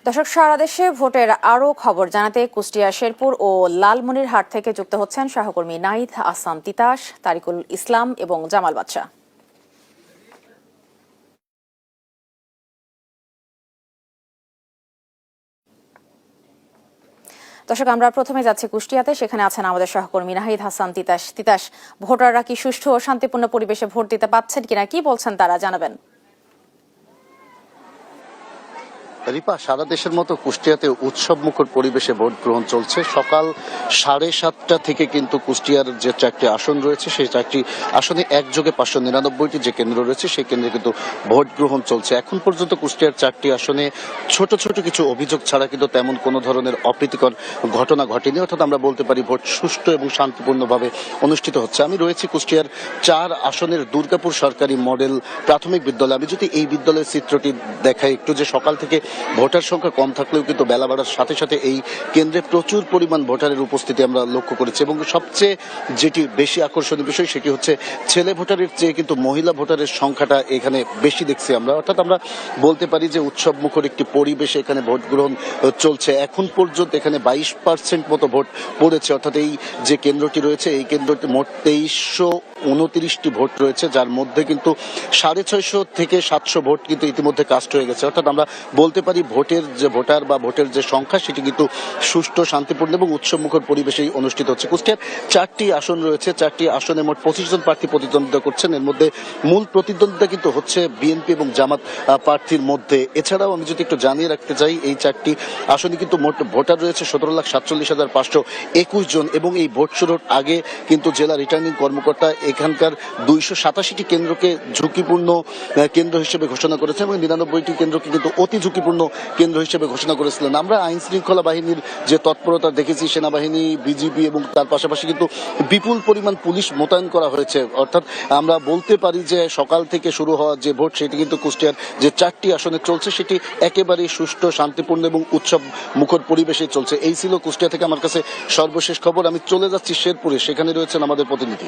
দর্শক, সারা দেশে ভোটের আরও খবর জানাতে কুষ্টিয়া, শেরপুর ও লালমনিরহাট থেকে যুক্ত হচ্ছেন সহকর্মী নাহিদ আহসান তিতাস, তারিকুল ইসলাম এবং জামাল বাদশা। দর্শক, আমরা প্রথমে যাচ্ছি কুষ্টিয়াতে। সেখানে আছেন আমাদের সহকর্মী নাহিদ আহসান তিতাস। তিতাস, ভোটাররা কি সুষ্ঠু ও শান্তিপূর্ণ পরিবেশে ভোট দিতে পারছেন কিনা, কি বলছেন তারা, জানাবেন। রিপা, সারা দেশের মতো কুষ্টিয়াতে উৎসব মুখর পরিবেশে ভোট গ্রহণ চলছে। সকাল 7:30টা থেকে কিন্তু কুষ্টিয়ার যে 4টি আসন রয়েছে সেই 4টি আসনে একযোগে 599টি যে কেন্দ্র রয়েছে সেই কেন্দ্রে কিন্তু ভোট গ্রহণ চলছে। এখন পর্যন্ত কুষ্টিয়ার 4টি আসনে ছোট ছোট কিছু অভিযোগ ছাড়া কিন্তু তেমন কোনো ধরনের অপ্রীতিকর ঘটনা ঘটেনি, অর্থাৎ আমরা বলতে পারি ভোট সুষ্ঠু এবং শান্তিপূর্ণভাবে অনুষ্ঠিত হচ্ছে। আমি রয়েছি কুষ্টিয়ার 4 আসনের দুর্গাপুর সরকারি মডেল প্রাথমিক বিদ্যালয়। আমি যদি এই বিদ্যালয়ের চিত্রটি দেখাই একটু, যে সকাল থেকে ভোটার সংখ্যা কম থাকলেও কিন্তু বেলা বাড়ার সাথে সাথে এই কেন্দ্রে প্রচুর পরিমাণ ভোটারের উপস্থিতি আমরা লক্ষ্য করেছি। এবং সবচেয়ে যেটি বেশি আকর্ষণীয় বিষয় সেটি হচ্ছে ছেলে ভোটারের চেয়ে কিন্তু মহিলা ভোটারের সংখ্যাটা এখানে বেশি দেখছি আমরা। অর্থাৎ আমরা বলতে পারি যে উৎসব মুখর একটি পরিবেশে এখানে ভোট গ্রহণ চলছে। এখন পর্যন্ত এখানে 22% মতো ভোট পড়েছে, অর্থাৎ এই যে কেন্দ্রটি রয়েছে এই কেন্দ্রটি মোট 2329টি ভোট রয়েছে, যার মধ্যে কিন্তু 650 থেকে 700 ভোট কিন্তু ইতিমধ্যে কাস্ট হয়ে গেছে। অর্থাৎ আমরা বলতে পারি ভোটের যে ভোটার বা ভোটের যে সংখ্যা সেটি কিন্তু সুষ্ঠু, শান্তিপূর্ণ এবং উৎসবমুখর পরিবেশেই অনুষ্ঠিত হচ্ছে। কুষ্টিয়ার 4টি আসন রয়েছে, 4টি আসনে মোট 25 জন প্রার্থী প্রতিদ্বন্দ্বিতা করছেন। এর মধ্যে মূল প্রতিদ্বন্দ্বিতা কিন্তু হচ্ছে বিএনপি এবং জামাত প্রার্থীর মধ্যে। এছাড়াও আমি যদি একটু জানিয়ে রাখতে চাই, এই 4টি আসনে কিন্তু মোট ভোটার রয়েছে 17,47,521 জন। এবং এই ভোট শুরুর আগে কিন্তু জেলা রিটার্নিং কর্মকর্তা এখানকার 287টি কেন্দ্রকে ঝুঁকিপূর্ণ কেন্দ্র হিসেবে ঘোষণা করেছেন এবং 99টি কেন্দ্রকে কিন্তু অতি ঝুঁকিপূর্ণ কেন্দ্র হিসেবে ঘোষণা করেছিলেন। আমরা আইন শৃঙ্খলা বাহিনীর যে তৎপরতা দেখেছি, সেনাবাহিনী, বিজিবি এবং তার পাশাপাশি কিন্তু বিপুল পরিমাণ পুলিশ মোতায়েন করা হয়েছে। অর্থাৎ আমরা বলতে পারি যে সকাল থেকে শুরু হওয়া যে ভোট সেটি কিন্তু কুষ্টিয়ার যে 4টি আসনে চলছে সেটি একেবারেই সুষ্ঠু, শান্তিপূর্ণ এবং উৎসব মুখর পরিবেশে চলছে। এই ছিল কুষ্টিয়া থেকে আমার কাছে সর্বশেষ খবর। আমি চলে যাচ্ছি শেরপুরে, সেখানে রয়েছেন আমাদের প্রতিনিধি।